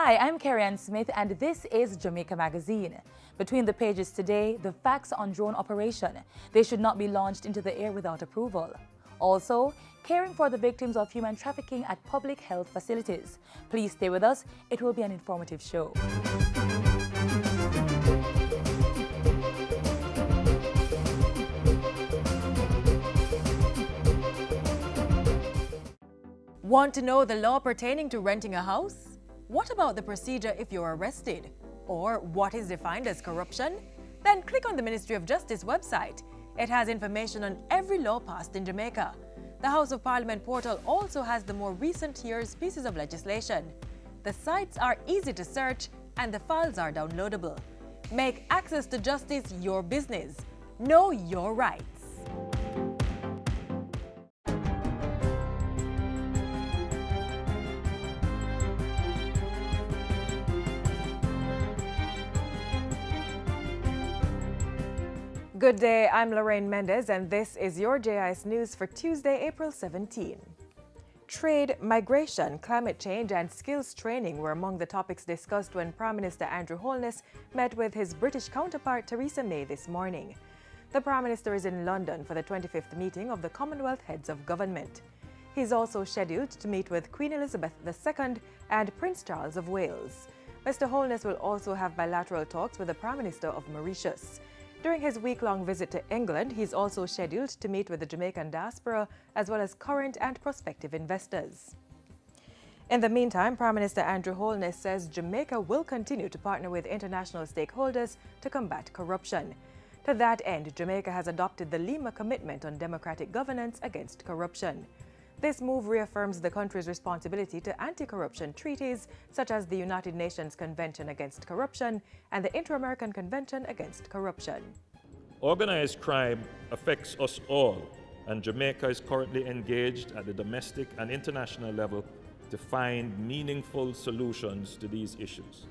Hi, I'm Carrie-Ann Smith and this is Jamaica Magazine. Between the pages today, the facts on drone operation. They should not be launched into the air without approval. Also, caring for the victims of human trafficking at public health facilities. Please stay with us. It will be an informative show. Want to know the law pertaining to renting a house? What about the procedure if you're arrested? Or what is defined as corruption? Then click on the Ministry of Justice website. It has information on every law passed in Jamaica. The House of Parliament portal also has the more recent year's pieces of legislation. The sites are easy to search and the files are downloadable. Make access to justice your business. Know your rights. Good day, I'm Lorraine Mendez and this is your JIS News for Tuesday, April 17. Trade, migration, climate change and skills training were among the topics discussed when Prime Minister Andrew Holness met with his British counterpart Theresa May this morning. The Prime Minister is in London for the 25th meeting of the Commonwealth Heads of Government. He's also scheduled to meet with Queen Elizabeth II and Prince Charles of Wales. Mr. Holness will also have bilateral talks with the Prime Minister of Mauritius. During his week-long visit to England, he's also scheduled to meet with the Jamaican diaspora as well as current and prospective investors. In the meantime, Prime Minister Andrew Holness says Jamaica will continue to partner with international stakeholders to combat corruption. To that end, Jamaica has adopted the Lima Commitment on Democratic Governance Against Corruption. This move reaffirms the country's responsibility to anti-corruption treaties such as the United Nations Convention Against Corruption and the Inter-American Convention Against Corruption. Organized crime affects us all, and Jamaica is currently engaged at the domestic and international level to find meaningful solutions to these issues.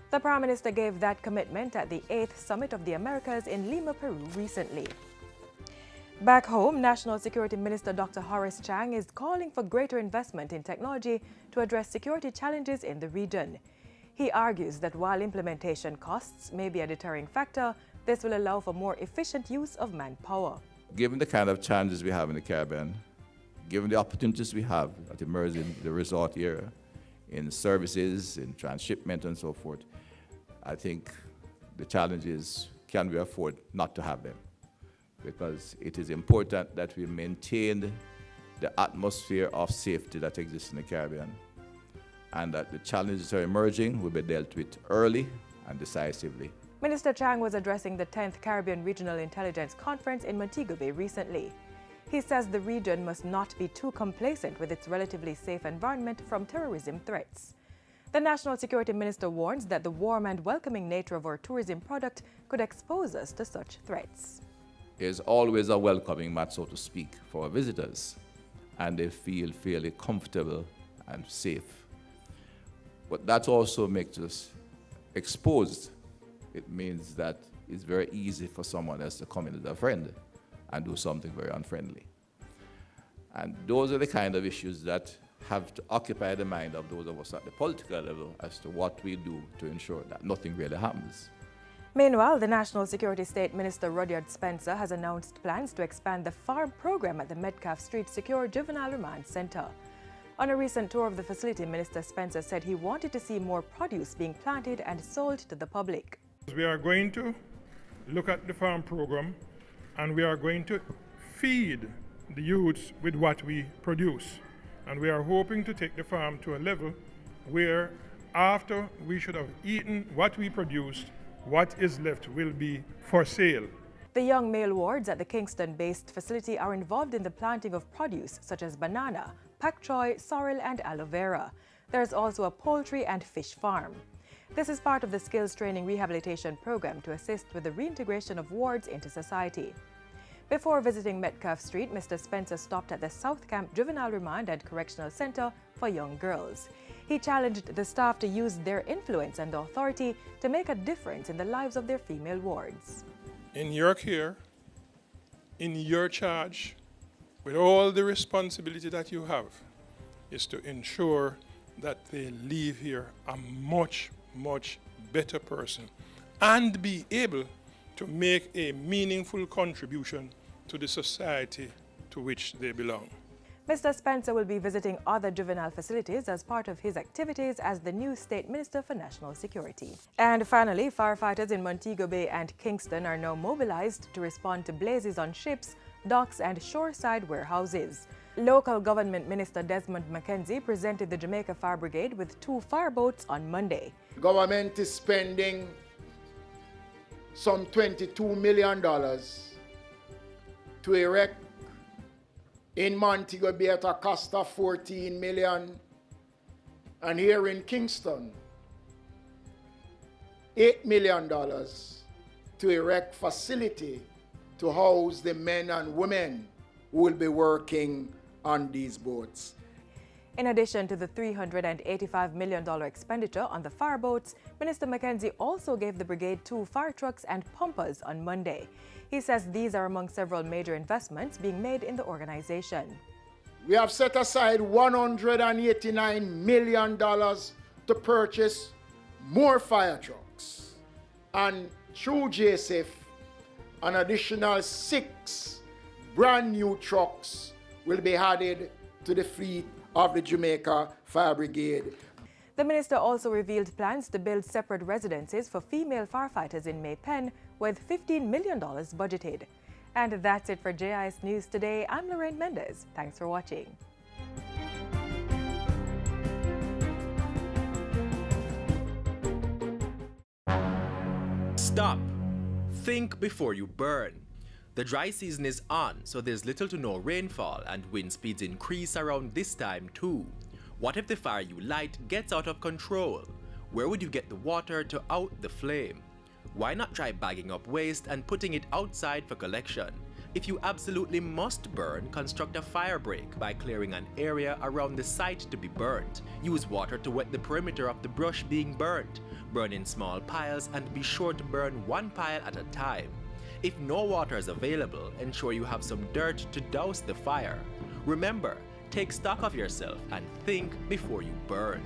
The Prime Minister gave that commitment at the 8th Summit of the Americas in Lima, Peru recently. Back home, National Security Minister Dr. Horace Chang is calling for greater investment in technology to address security challenges in the region. He argues that while implementation costs may be a deterring factor, this will allow for more efficient use of manpower. Given the kind of challenges we have in the Caribbean, given the opportunities we have that emerge in the resort area, in services, in transshipment and so forth, I think the challenge is, can we afford not to have them? Because it is important that we maintain the atmosphere of safety that exists in the Caribbean, and that the challenges that are emerging will be dealt with early and decisively. Minister Chang was addressing the 10th Caribbean Regional Intelligence Conference in Montego Bay recently. He says the region must not be too complacent with its relatively safe environment from terrorism threats. The National Security Minister warns that the warm and welcoming nature of our tourism product could expose us to such threats. Is always a welcoming mat, so to speak, for our visitors, and they feel fairly comfortable and safe. But that also makes us exposed. It means that it's very easy for someone else to come in as a friend and do something very unfriendly. And those are the kind of issues that have to occupy the mind of those of us at the political level as to what we do to ensure that nothing really happens. Meanwhile, the National Security State Minister Rudyard Spencer has announced plans to expand the farm program at the Metcalfe Street Secure Juvenile Remand Center. On a recent tour of the facility, Minister Spencer said he wanted to see more produce being planted and sold to the public. We are going to look at the farm program and we are going to feed the youths with what we produce. And we are hoping to take the farm to a level where after we should have eaten what we produced, what is left will be for sale. The young male wards at the Kingston-based facility are involved in the planting of produce such as banana, pak choy, sorrel and aloe vera. There's also a poultry and fish farm. This is part of the skills training rehabilitation program to assist with the reintegration of wards into society. Before visiting Metcalfe Street, Mr. Spencer stopped at the South Camp Juvenile Remand and Correctional Center for young girls. He challenged the staff to use their influence and authority to make a difference in the lives of their female wards. In your care, in your charge, with all the responsibility that you have, is to ensure that they leave here a much, much better person and be able to make a meaningful contribution to the society to which they belong. Mr. Spencer will be visiting other juvenile facilities as part of his activities as the new State Minister for National Security. And finally, firefighters in Montego Bay and Kingston are now mobilized to respond to blazes on ships, docks and shoreside warehouses. Local Government Minister Desmond McKenzie presented the Jamaica Fire Brigade with 2 fireboats on Monday. Government is spending some $22 million to erect in Montego Bay at a cost of $14 million, and here in Kingston, $8 million to erect facility to house the men and women who will be working on these boats. In addition to the $385 million expenditure on the fireboats, Minister McKenzie also gave the brigade 2 fire trucks and pumpers on Monday. He says these are among several major investments being made in the organization. We have set aside $189 million to purchase more fire trucks, and through JSF, an additional 6 brand new trucks will be added to the fleet of the Jamaica Fire Brigade. The minister also revealed plans to build separate residences for female firefighters in Maypen with $15 million budgeted. And that's it for JIS News today. I'm Lorraine Mendez. Thanks for watching. Stop. Think before you burn. The dry season is on, so there's little to no rainfall and wind speeds increase around this time too. What if the fire you light gets out of control? Where would you get the water to out the flame? Why not try bagging up waste and putting it outside for collection? If you absolutely must burn, construct a fire break by clearing an area around the site to be burnt. Use water to wet the perimeter of the brush being burnt. Burn in small piles and be sure to burn 1 pile at a time. If no water is available, ensure you have some dirt to douse the fire. Remember, take stock of yourself and think before you burn.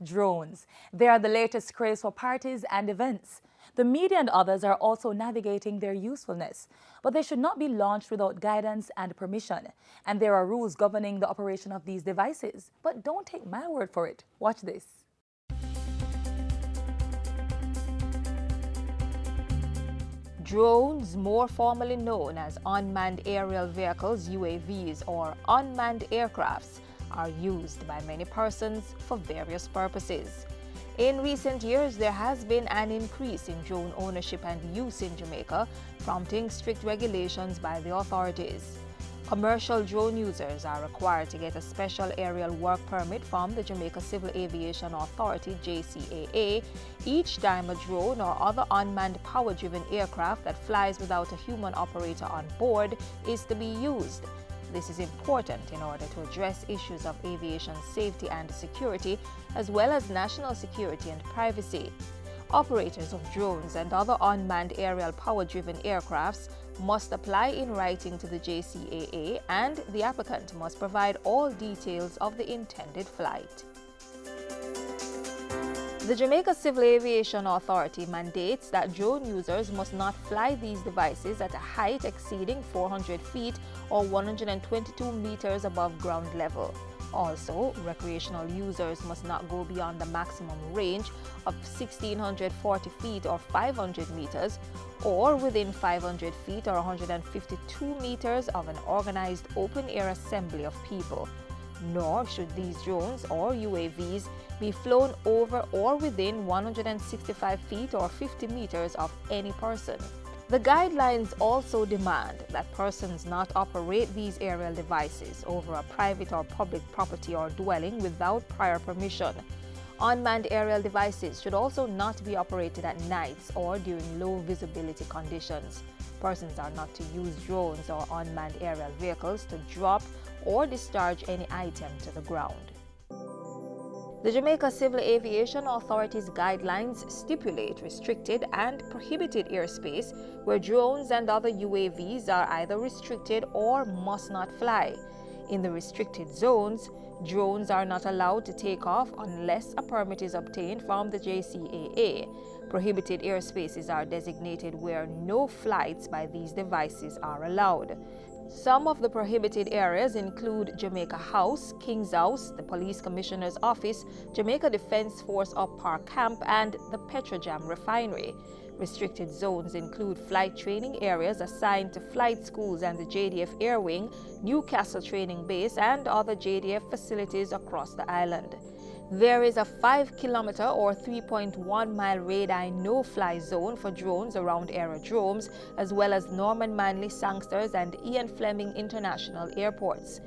Drones. They are the latest craze for parties and events. The media and others are also navigating their usefulness, but they should not be launched without guidance and permission. And there are rules governing the operation of these devices. But don't take my word for it. Watch this. Drones, more formally known as unmanned aerial vehicles, UAVs, or unmanned aircrafts, are used by many persons for various purposes. In recent years, there has been an increase in drone ownership and use in Jamaica, prompting strict regulations by the authorities. Commercial drone users are required to get a special aerial work permit from the Jamaica Civil Aviation Authority, JCAA, each time a drone or other unmanned power-driven aircraft that flies without a human operator on board is to be used. This is important in order to address issues of aviation safety and security, as well as national security and privacy. Operators of drones and other unmanned aerial power-driven aircrafts must apply in writing to the JCAA, and the applicant must provide all details of the intended flight. The Jamaica Civil Aviation Authority mandates that drone users must not fly these devices at a height exceeding 400 feet or 122 meters above ground level. Also, recreational users must not go beyond the maximum range of 1,640 feet or 500 meters, or within 500 feet or 152 meters of an organized open-air assembly of people. Nor should these drones or UAVs be flown over or within 165 feet or 50 meters of any person. The guidelines also demand that persons not operate these aerial devices over a private or public property or dwelling without prior permission. Unmanned aerial devices should also not be operated at nights or during low visibility conditions. Persons are not to use drones or unmanned aerial vehicles to drop or discharge any item to the ground. The Jamaica Civil Aviation Authority's guidelines stipulate restricted and prohibited airspace where drones and other UAVs are either restricted or must not fly. In the restricted zones, drones are not allowed to take off unless a permit is obtained from the JCAA. Prohibited airspaces are designated where no flights by these devices are allowed. Some of the prohibited areas include Jamaica House, King's House, the Police Commissioner's Office, Jamaica Defense Force Up Park Camp, and the Petrojam Refinery. Restricted zones include flight training areas assigned to flight schools and the JDF Air Wing, Newcastle Training Base, and other JDF facilities across the island. There is a 5-kilometer or 3.1-mile radii no-fly zone for drones around aerodromes, as well as Norman Manley Sangsters and Ian Fleming International Airports.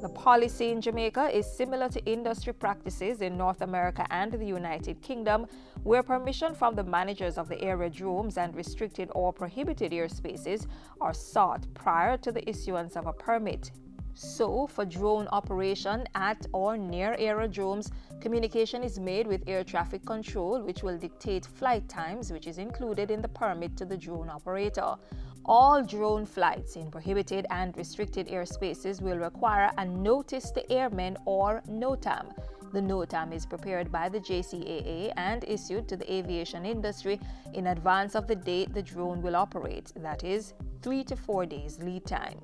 The policy in Jamaica is similar to industry practices in North America and the United Kingdom, where permission from the managers of the aerodromes and restricted or prohibited airspaces are sought prior to the issuance of a permit. So, for drone operation at or near aerodromes, communication is made with air traffic control, which will dictate flight times, which is included in the permit to the drone operator. All drone flights in prohibited and restricted airspaces will require a notice to airmen or NOTAM. The NOTAM is prepared by the JCAA and issued to the aviation industry in advance of the date the drone will operate, that is, 3 to 4 days lead time.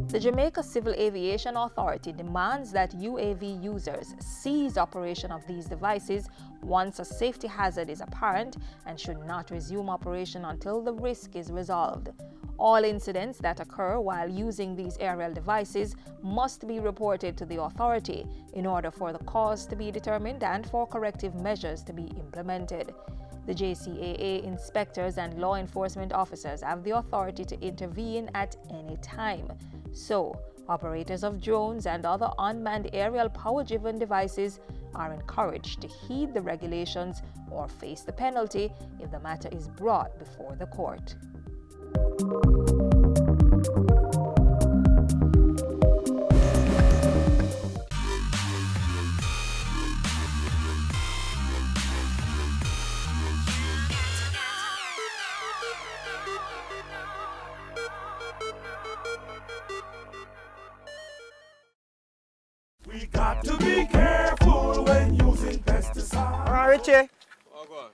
The Jamaica Civil Aviation Authority demands that UAV users cease operation of these devices once a safety hazard is apparent and should not resume operation until the risk is resolved. All incidents that occur while using these aerial devices must be reported to the authority in order for the cause to be determined and for corrective measures to be implemented. The JCAA inspectors and law enforcement officers have the authority to intervene at any time. So, operators of drones and other unmanned aerial power-driven devices are encouraged to heed the regulations or face the penalty if the matter is brought before the court. We got to be careful when using pesticides. All right, Richie. Oh, go on.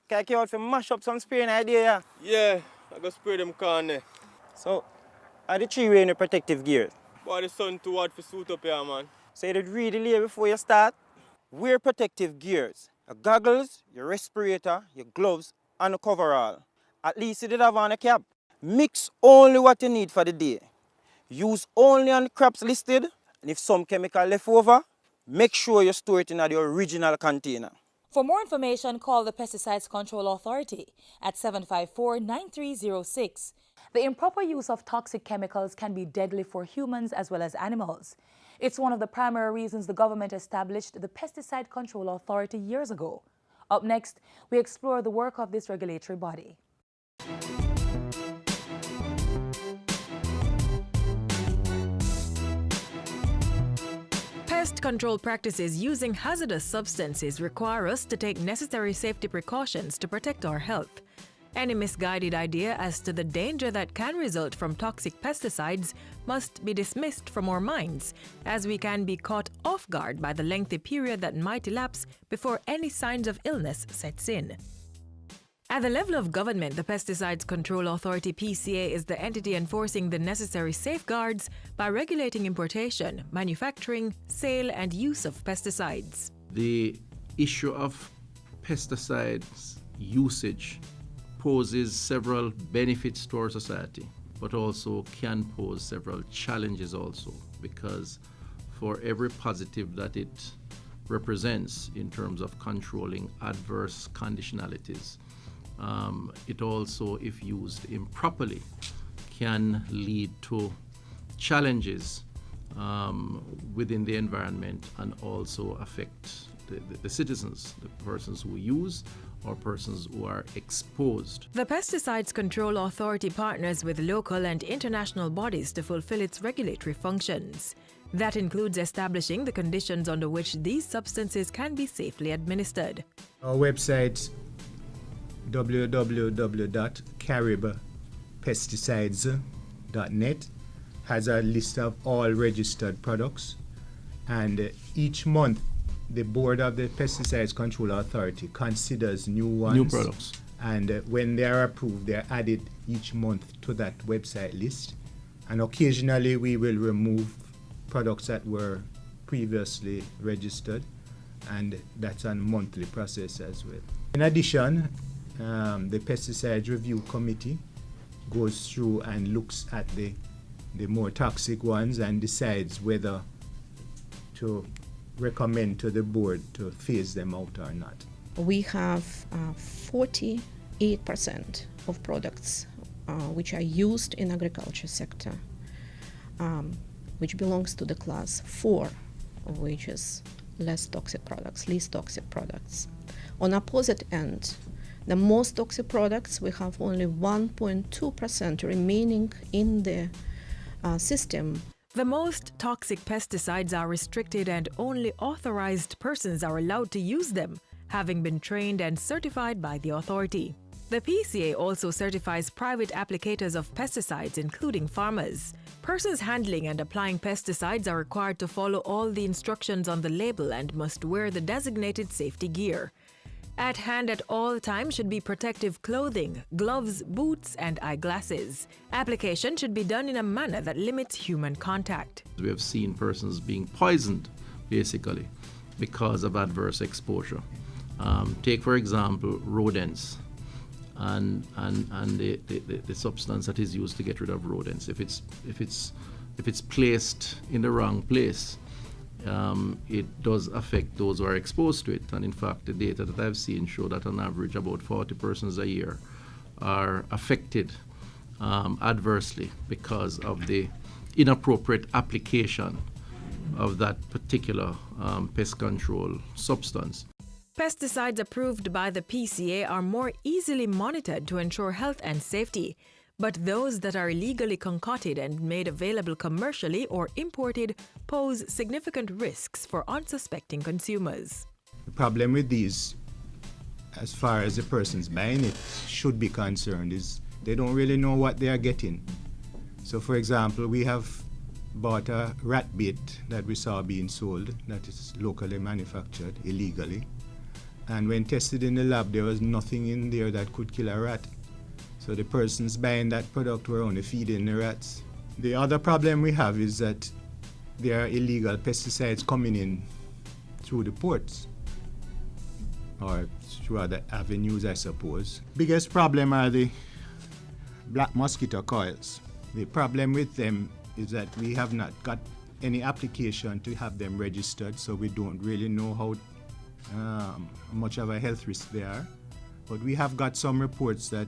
Can I come out to mash up some spraying idea? Yeah, I go spray them corn there. So, are the 3 wearing the protective gear? Boy, the sun too hot for suit up here, man. So you'd read the label before you start. Wear protective gears. Your goggles, your respirator, your gloves, and a coverall. At least you did have on a cap. Mix only what you need for the day. Use only on the crops listed. And if some chemical left over, make sure you store it in the original container. For more information, call the Pesticides Control Authority at 754-9306. The improper use of toxic chemicals can be deadly for humans as well as animals. It's one of the primary reasons the government established the Pesticide Control Authority years ago. Up next, we explore the work of this regulatory body. Pest control practices using hazardous substances require us to take necessary safety precautions to protect our health. Any misguided idea as to the danger that can result from toxic pesticides must be dismissed from our minds, as we can be caught off guard by the lengthy period that might elapse before any signs of illness sets in. At the level of government, the Pesticides Control Authority (PCA) is the entity enforcing the necessary safeguards by regulating importation, manufacturing, sale, and use of pesticides. The issue of pesticides usage poses several benefits to our society, but also can pose several challenges also, because for every positive that it represents in terms of controlling adverse conditionalities, it also, if used improperly, can lead to challenges within the environment and also affect the citizens, the persons who use or persons who are exposed. The Pesticides Control Authority partners with local and international bodies to fulfill its regulatory functions. That includes establishing the conditions under which these substances can be safely administered. Our website www.caribpesticides.net has a list of all registered products, and each month the board of the Pesticides Control Authority considers new ones. New products. And when they are approved, they are added each month to that website list. And occasionally we will remove products that were previously registered, and that's a monthly process as well. In addition, the Pesticides Review Committee goes through and looks at the more toxic ones and decides whether to recommend to the board to phase them out or not. We have 48% of products which are used in agriculture sector, which belongs to the class 4, which is least toxic products. On opposite end, the most toxic products, we have only 1.2% remaining in the system. The most toxic pesticides are restricted and only authorized persons are allowed to use them, having been trained and certified by the authority. The PCA also certifies private applicators of pesticides, including farmers. Persons handling and applying pesticides are required to follow all the instructions on the label and must wear the designated safety gear. At hand at all times should be protective clothing, gloves, boots, and eyeglasses. Application should be done in a manner that limits human contact. We have seen persons being poisoned, basically, because of adverse exposure. Take, for example, rodents and the substance that is used to get rid of rodents. If it's placed in the wrong place, it does affect those who are exposed to it. And in fact, the data that I've seen show that on average about 40 persons a year are affected adversely because of the inappropriate application of that particular pest control substance. Pesticides approved by the PCA are more easily monitored to ensure health and safety, but those that are illegally concocted and made available commercially or imported pose significant risks for unsuspecting consumers. The problem with these, as far as the persons buying it should be concerned, is they don't really know what they are getting. So for example, we have bought a rat bait that we saw being sold that is locally manufactured illegally. And when tested in the lab, there was nothing in there that could kill a rat. So the persons buying that product were only feeding the rats. The other problem we have is that there are illegal pesticides coming in through the ports, or through other avenues, I suppose. Biggest problem are the black mosquito coils. The problem with them is that we have not got any application to have them registered, so we don't really know how much of a health risk they are. But we have got some reports that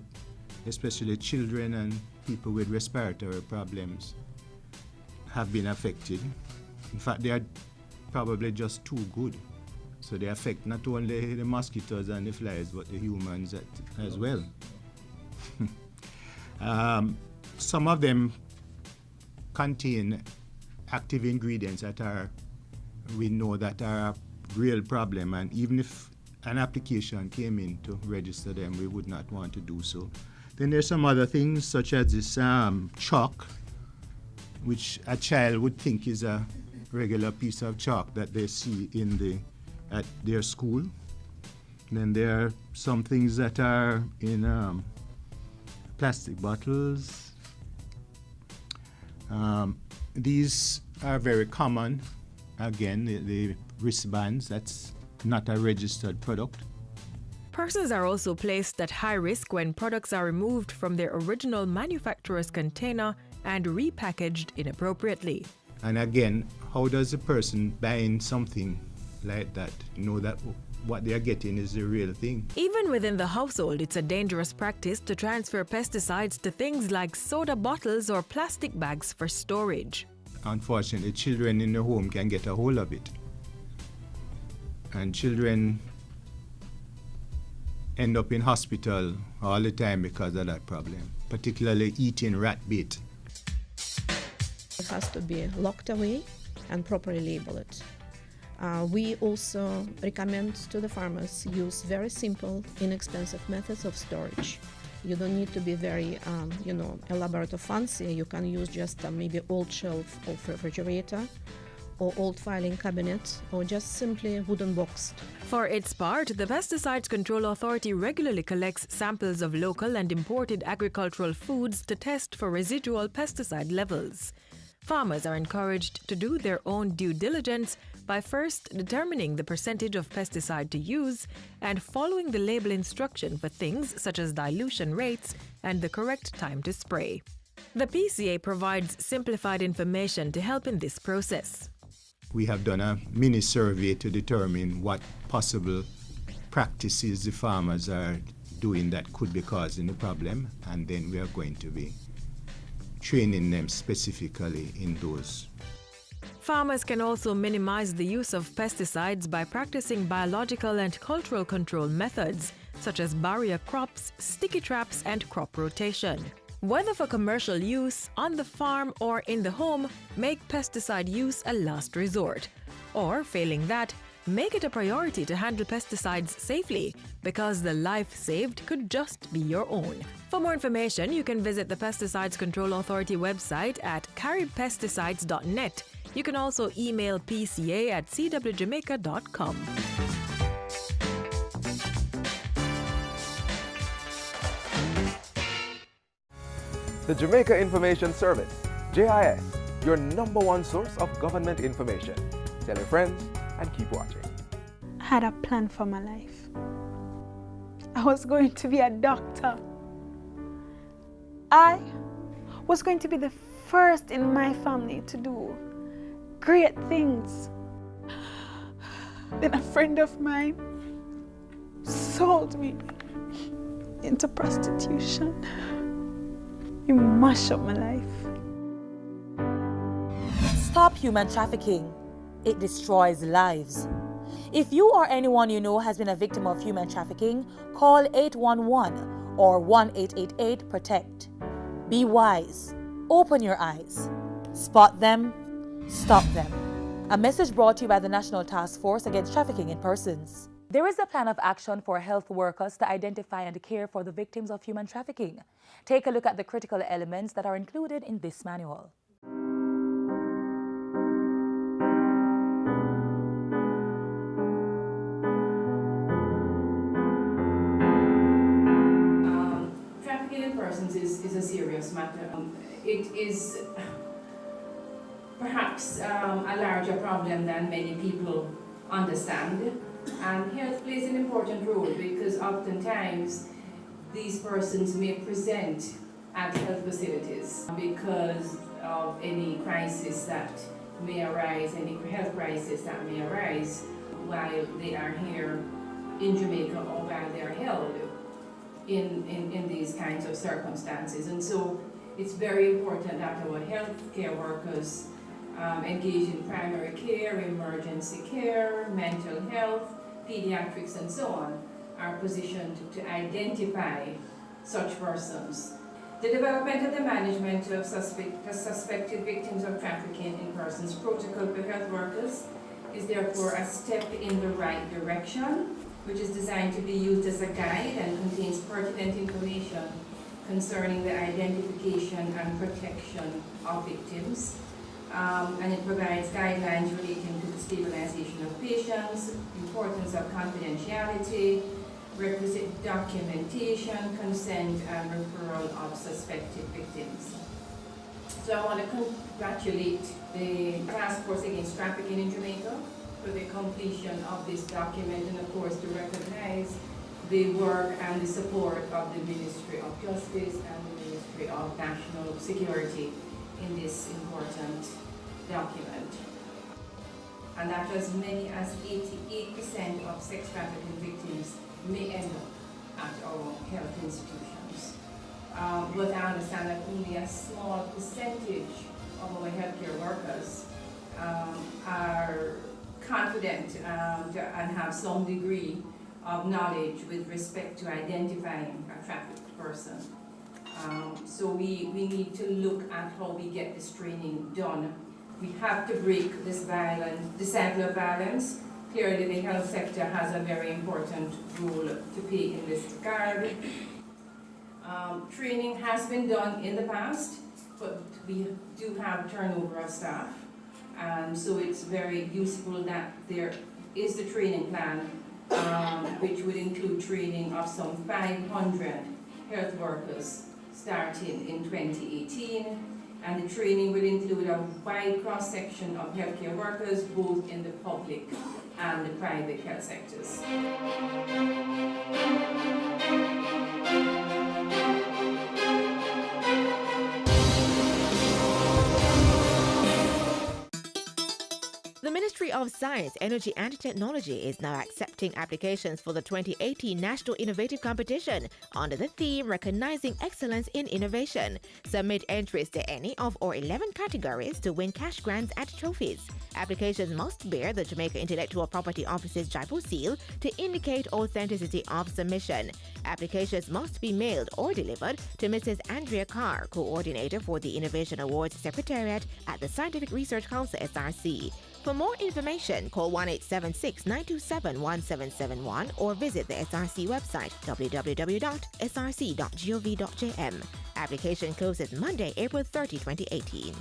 especially children and people with respiratory problems have been affected. In fact, they are probably just too good. So they affect not only the mosquitoes and the flies, but the humans as well. Some of them contain active ingredients that we know that are a real problem, and even if an application came in to register them, we would not want to do so. Then there's some other things, such as this chalk, which a child would think is a regular piece of chalk that they see at their school. Then there are some things that are in plastic bottles. These are very common. Again, the wristbands, that's not a registered product. Persons are also placed at high risk when products are removed from their original manufacturer's container and repackaged inappropriately. And again, how does a person buying something like that know that what they are getting is the real thing? Even within the household, it's a dangerous practice to transfer pesticides to things like soda bottles or plastic bags for storage. Unfortunately, children in the home can get a hold of it. And children end up in hospital all the time because of that problem, particularly eating rat bait. It has to be locked away and properly label it. We also recommend to the farmers use very simple, inexpensive methods of storage. You don't need to be very, elaborate or fancy. You can use just maybe old shelf of refrigerator or old filing cabinet or just simply wooden box. For its part, the Pesticides Control Authority regularly collects samples of local and imported agricultural foods to test for residual pesticide levels. Farmers are encouraged to do their own due diligence by first determining the percentage of pesticide to use and following the label instruction for things such as dilution rates and the correct time to spray. The PCA provides simplified information to help in this process. We have done a mini survey to determine what possible practices the farmers are doing that could be causing the problem, and then we are going to be training them specifically in those. Farmers can also minimize the use of pesticides by practicing biological and cultural control methods, such as barrier crops, sticky traps, and crop rotation. Whether for commercial use, on the farm, or in the home, make pesticide use a last resort. Or, failing that, make it a priority to handle pesticides safely, because the life saved could just be your own. For more information, you can visit the Pesticides Control Authority website at caribpesticides.net. You can also email pca@cwjamaica.com. The Jamaica Information Service, JIS, your #1 source of government information. Tell your friends and keep watching. I had a plan for my life. I was going to be a doctor. I was going to be the first in my family to do great things. Then a friend of mine sold me into prostitution. He mashed up my life. Stop human trafficking. It destroys lives. If you or anyone you know has been a victim of human trafficking, call 811 or 1-888-PROTECT. Be wise. Open your eyes. Spot them. Stop them. A message brought to you by the National Task Force Against Trafficking in Persons. There is a plan of action for health workers to identify and care for the victims of human trafficking. Take a look at the critical elements that are included in this manual. Trafficking in persons is a serious matter. It is perhaps a larger problem than many people understand. And health plays an important role because oftentimes these persons may present at health facilities because of any crisis that may arise, any health crisis that may arise while they are here in Jamaica or while they are held in these kinds of circumstances. And so it's very important that our healthcare workers engage in primary care, emergency care, mental health, pediatrics, and so on, are positioned to identify such persons. The development and the management of suspected victims of trafficking in persons protocol for health workers is therefore a step in the right direction, which is designed to be used as a guide and contains pertinent information concerning the identification and protection of victims. And it provides guidelines relating to the stabilization of patients, importance of confidentiality, requisite documentation, consent, and referral of suspected victims. So I want to congratulate the Task Force Against Trafficking in Jamaica for the completion of this document, and of course to recognize the work and the support of the Ministry of Justice and the Ministry of National Security in this important document. And that as many as 88% of sex trafficking victims may end up at our health institutions. But I understand that only a small percentage of our healthcare workers are confident and have some degree of knowledge with respect to identifying a trafficked person. So we need to look at how we get this training done We have to break this cycle of violence. Clearly, the health sector has a very important role to play in this regard. Training has been done in the past, but we do have turnover of staff. So it's very useful that there is the training plan, which would include training of some 500 health workers starting in 2018. And the training will include a wide cross-section of healthcare workers, both in the public and the private health sectors. The Ministry of Science, Energy and Technology is now accepting applications for the 2018 National Innovative Competition under the theme Recognizing Excellence in Innovation. Submit entries to any of our 11 categories to win cash grants and trophies. Applications must bear the Jamaica Intellectual Property Office's JIPO seal to indicate authenticity of submission. Applications must be mailed or delivered to Mrs. Andrea Carr, Coordinator for the Innovation Awards Secretariat at the Scientific Research Council, SRC. For more information, call 1-876-927-1771 or visit the SRC website www.src.gov.jm. Application closes Monday, April 30, 2018.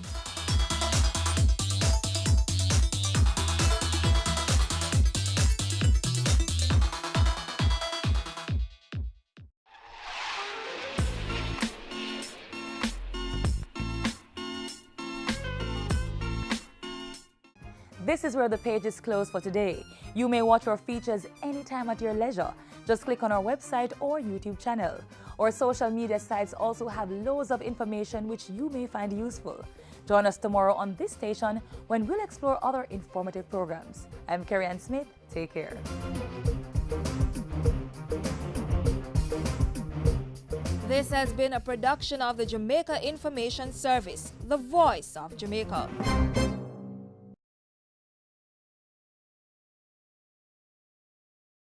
This is where the pages close for today. You may watch our features anytime at your leisure. Just click on our website or YouTube channel. Our social media sites also have loads of information which you may find useful. Join us tomorrow on this station when we'll explore other informative programs. I'm Carrie Ann Smith. Take care. This has been a production of the Jamaica Information Service, the voice of Jamaica.